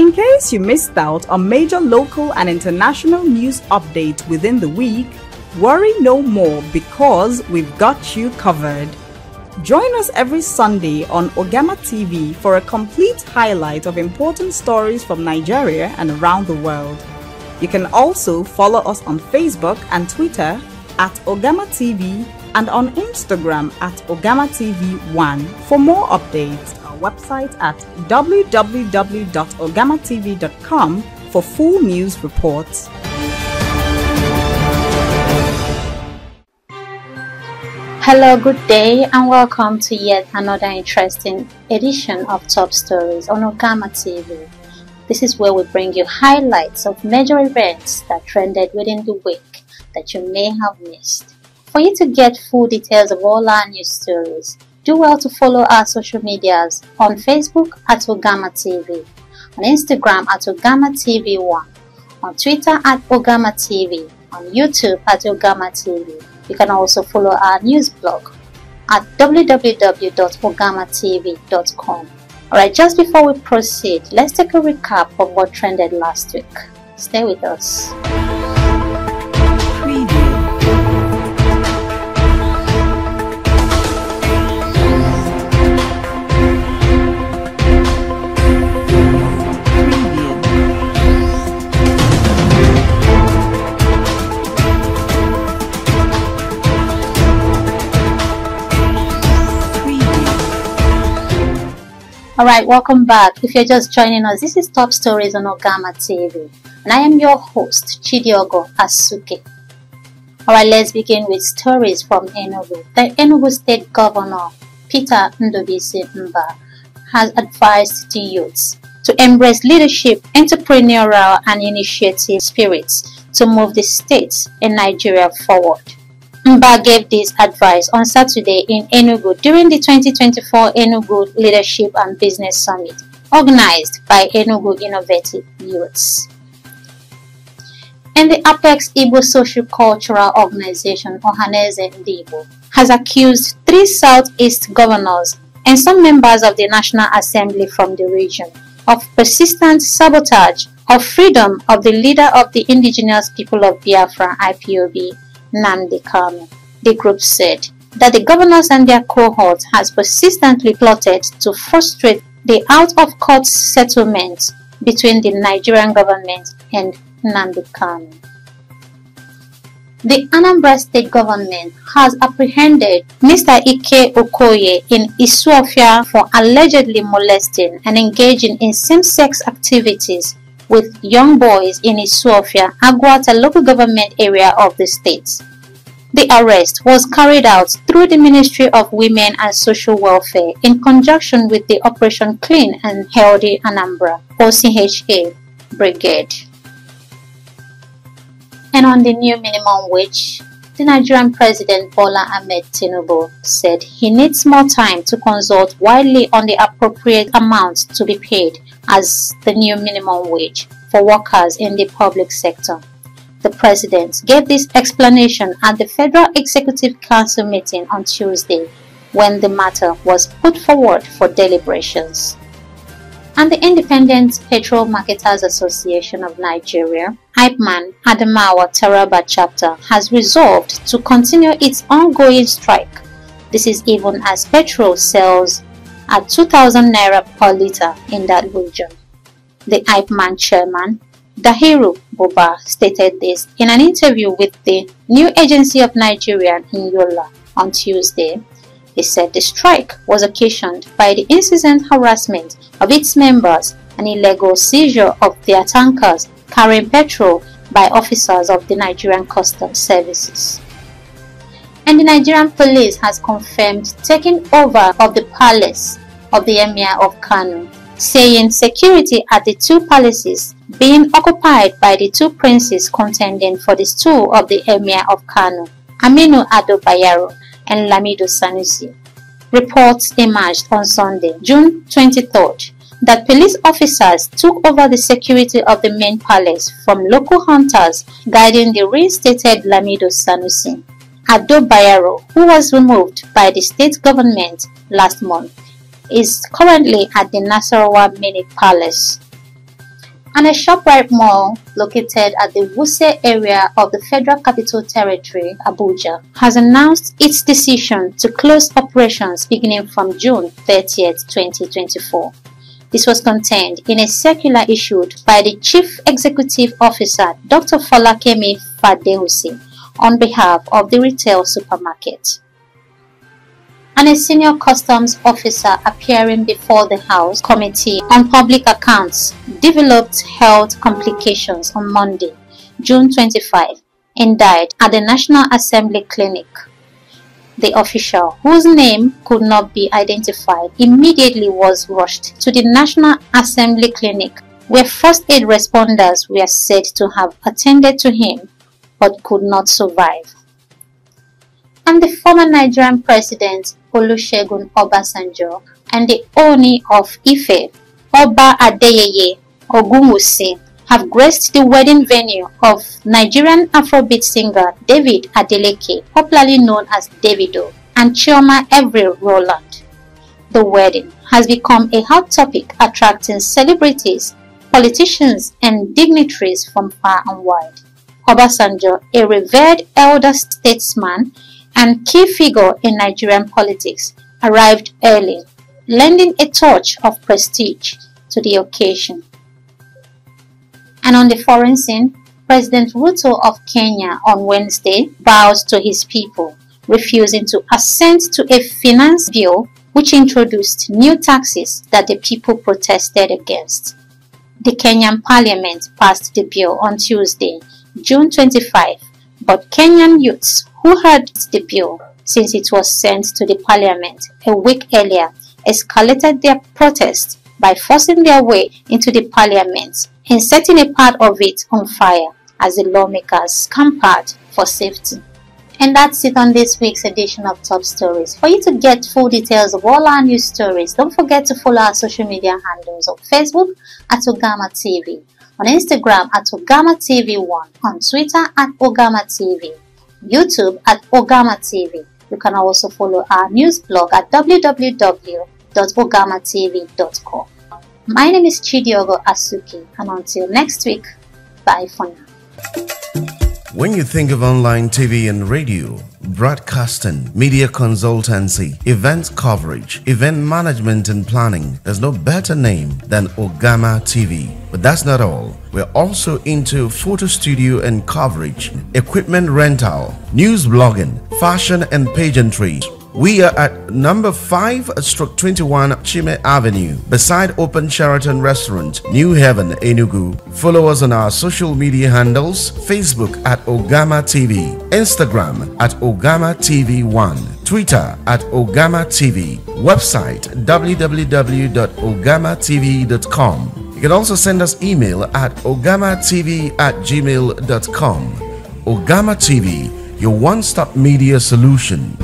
In case you missed out on major local and international news updates within the week, worry no more because we've got you covered. Join us every Sunday on Ugamatv for a complete highlight of important stories from Nigeria and around the world. You can also follow us on Facebook and Twitter at Ugamatv and on Instagram at Ugamatv1 for more updates. Our website at www.ugamatv.com for full news reports. Hello, good day, and welcome to yet another interesting edition of Top Stories on Ugamatv. This is where we bring you highlights of major events that trended within the week that you may have missed. For you to get full details of all our news stories, do well to follow our social medias on Facebook at Ugamatv, on Instagram at Ugamatv1, on Twitter at Ugamatv, on YouTube at Ugamatv. You can also follow our news blog at www.ugamatv.com. Alright, just before we proceed, let's take a recap of what trended last week. Stay with us. Alright, welcome back. If you're just joining us, this is Top Stories on Ugamatv, and I am your host, Chidiogo Asuke. Alright, let's begin with stories from Enugu. The Enugu State Governor, Peter Ndubisi Mba, has advised the youths to embrace leadership, entrepreneurial and initiative spirits to move the state and Nigeria forward. Mba gave this advice on Saturday in Enugu during the 2024 Enugu Leadership and Business Summit, organized by Enugu Innovative Youths. And the Apex Igbo Social Cultural Organization, Ohaneze Ndibo, has accused 3 Southeast governors and some members of the National Assembly from the region of persistent sabotage of freedom of the leader of the Indigenous People of Biafra, IPOB, Nnamdi Kanu. The group said that the governors and their cohorts has persistently plotted to frustrate the out-of-court settlement between the Nigerian government and Nnamdi Kanu. The Anambra State government has apprehended Mr. Ike Okoye in Isuofia for allegedly molesting and engaging in same-sex activities with young boys in Isuofia, Agwata local government area of the state. The arrest was carried out through the Ministry of Women and Social Welfare in conjunction with the Operation Clean and Healthy Anambra, OCHA, Brigade. And on the new minimum wage, the Nigerian President Bola Ahmed Tinubu said he needs more time to consult widely on the appropriate amount to be paid as the new minimum wage for workers in the public sector. The president gave this explanation at the Federal Executive Council meeting on Tuesday when the matter was put forward for deliberations. And the Independent Petrol Marketers Association of Nigeria, IPMAN Adamawa Taraba chapter, has resolved to continue its ongoing strike. This is even as petrol sells at 2,000 naira per litre in that region. The IPMAN chairman, Dahiru Buba, stated this in an interview with the New Agency of Nigeria in Yola on Tuesday. He said the strike was occasioned by the incessant harassment of its members and illegal seizure of their tankers carrying petrol by officers of the Nigerian Customs Services. And the Nigerian police has confirmed taking over of the palace of the Emir of Kano, saying security at the 2 palaces being occupied by the 2 princes contending for the stool of the Emir of Kano, Aminu Ado Bayero and Lamido Sanusi. Reports emerged on Sunday, June 23rd, that police officers took over the security of the main palace from local hunters guiding the reinstated Lamido Sanusi. Ado Bayero, who was removed by the state government last month, is currently at the Nasarawa Mini Palace. And a ShopRite mall located at the Wuse area of the Federal Capital Territory, Abuja, has announced its decision to close operations beginning from June 30th, 2024. This was contained in a circular issued by the Chief Executive Officer, Dr. Folakemi Fadeusi, on behalf of the retail supermarket. And a senior customs officer appearing before the House Committee on Public Accounts developed health complications on Monday, June 25, and died at the National Assembly Clinic. The official, whose name could not be identified, immediately was rushed to the National Assembly Clinic, where first aid responders were said to have attended to him but could not survive. And the former Nigerian President Olusegun Obasanjo and the Oni of Ife, Oba Adeyeye Ogunwusi, have graced the wedding venue of Nigerian Afrobeat singer David Adeleke, popularly known as Davido, and Chioma Every Roland. The wedding has become a hot topic, attracting celebrities, politicians, and dignitaries from far and wide. Obasanjo, a revered elder statesman and key figure in Nigerian politics, arrived early, lending a touch of prestige to the occasion. And on the foreign scene, President Ruto of Kenya on Wednesday bowed to his people, refusing to assent to a finance bill which introduced new taxes that the people protested against. The Kenyan parliament passed the bill on Tuesday, June 25, but Kenyan youths who heard the bill since it was sent to the parliament a week earlier escalated their protest by forcing their way into the parliament and setting a part of it on fire as the lawmakers scampered for safety. And that's it on this week's edition of Top Stories. For you to get full details of all our news stories, don't forget to follow our social media handles on Facebook at Ugamatv, on Instagram at Ugamatv1, on Twitter at Ugamatv, YouTube at Ugamatv. You can also follow our news blog at www.ugamatv.com. My name is Chidiogo Asuki, and until next week, bye for now. When you think of online TV and radio, broadcasting, media consultancy, event coverage, event management and planning, there's no better name than Ugamatv. But that's not all. We're also into photo studio and coverage, equipment rental, news blogging, fashion and pageantry. We are at number 5/21 Chime Avenue, beside Open Sheraton Restaurant, New Haven, Enugu. Follow us on our social media handles: Facebook at Ugamatv, Instagram at Ugamatv1, Twitter at Ugamatv, website www.ugamatv.com. You can also send us email at ugamatv@gmail.com. Ugamatv, your one-stop media solution.